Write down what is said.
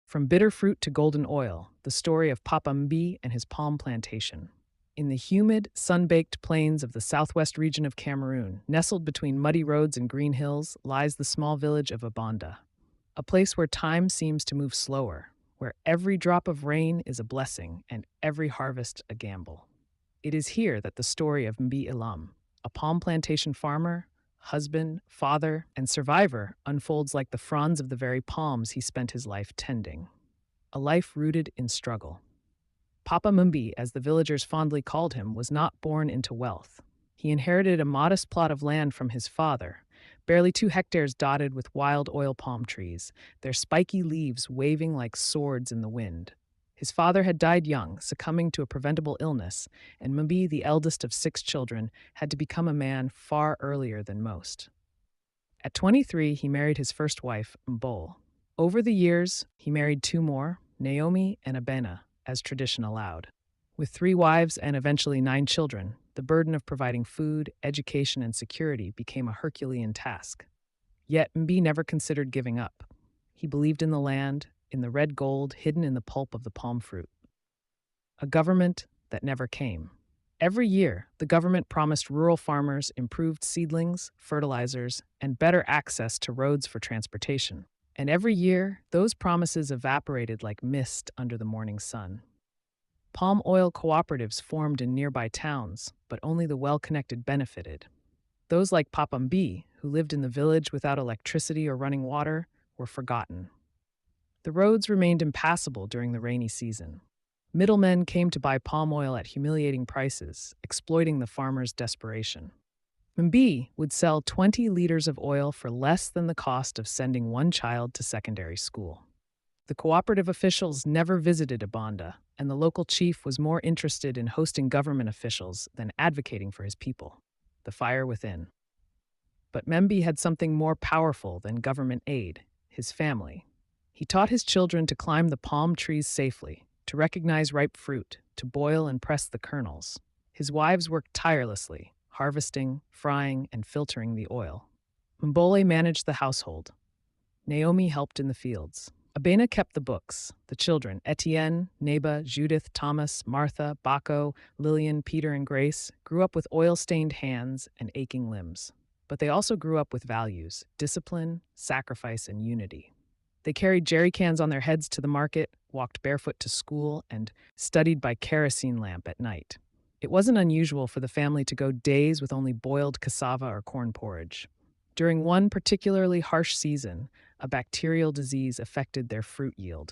From bitter fruit to golden oil, the story of Papa Mbi and his palm plantation. In the humid, sun-baked plains of the southwest region of Cameroon, nestled between muddy roads and green hills, lies the small village of Abanda, a place where time seems to move slower, where every drop of rain is a blessing and every harvest a gamble. It is here that the story of Mbi Ilam, a palm plantation farmer, husband, father, and survivor, unfolds like the fronds of the very palms he spent his life tending. A life rooted in struggle. Papa Mumbi, as the villagers fondly called him, was not born into wealth. He inherited a modest plot of land from his father, barely 2 hectares dotted with wild oil palm trees, their spiky leaves waving like swords in the wind. His father had died young, succumbing to a preventable illness, and Mumbi, the eldest of 6 children, had to become a man far earlier than most. At 23, he married his first wife, Mbol. Over the years, he married 2 more, Naomi and Abena, as tradition allowed. With 3 wives and eventually 9 children, the burden of providing food, education, and security became a Herculean task. Yet Mbi never considered giving up. He believed in the land, in the red gold hidden in the pulp of the palm fruit. A government that never came. Every year, the government promised rural farmers improved seedlings, fertilizers, and better access to roads for transportation. And every year, those promises evaporated like mist under the morning sun. Palm oil cooperatives formed in nearby towns, but only the well-connected benefited. Those like Papa Mbi, who lived in the village without electricity or running water, were forgotten. The roads remained impassable during the rainy season. Middlemen came to buy palm oil at humiliating prices, exploiting the farmers' desperation. Mbi would sell 20 liters of oil for less than the cost of sending 1 child to secondary school. The cooperative officials never visited Abanda, and the local chief was more interested in hosting government officials than advocating for his people. The fire within. But Membi had something more powerful than government aid: his family. He taught his children to climb the palm trees safely, to recognize ripe fruit, to boil and press the kernels. His wives worked tirelessly, harvesting, frying, and filtering the oil. Mbole managed the household. Naomi helped in the fields. Abena kept the books. The children, Etienne, Neba, Judith, Thomas, Martha, Baco, Lillian, Peter, and Grace, grew up with oil-stained hands and aching limbs. But they also grew up with values: discipline, sacrifice, and unity. They carried jerry cans on their heads to the market, walked barefoot to school, and studied by kerosene lamp at night. It wasn't unusual for the family to go days with only boiled cassava or corn porridge. During one particularly harsh season, a bacterial disease affected their fruit yield.